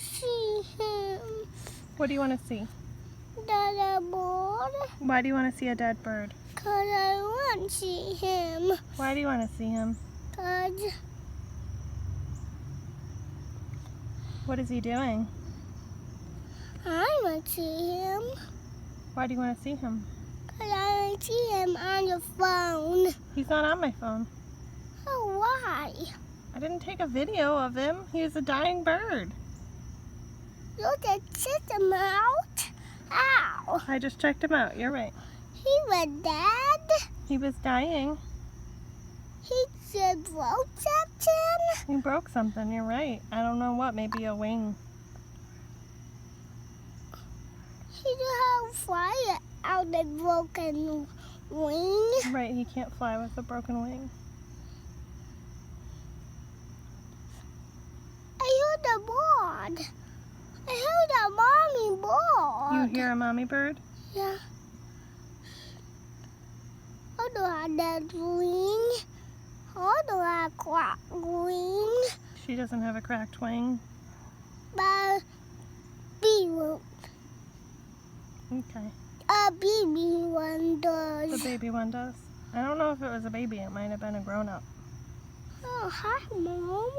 to see him. What do you want to see? The bird. Why do you want to see a dead bird? Cause I want to see him. Why do you want to see him? Cause What is he doing? I want to see him. Why do you want to see him? Cause I want to see him on the phone. He's not on my phone. Oh, why? I didn't take a video of him. He was a dying bird. You just check him out. Ow. I just checked him out. You're right. He was dead. He was dying. He just broke something. He broke something. You're right. I don't know what. Maybe a wing. He just fly out the broken wing. Right. He can't fly with a broken wing. I heard the bird. I heard a mommy bird. You hear a mommy bird? Yeah. I don't have that wing. I don't have cracked wing. She doesn't have a cracked wing. But baby, Okay. a baby one does. The baby one does. I don't know if it was a baby. It might have been a grown-up. Oh, hi, Mom.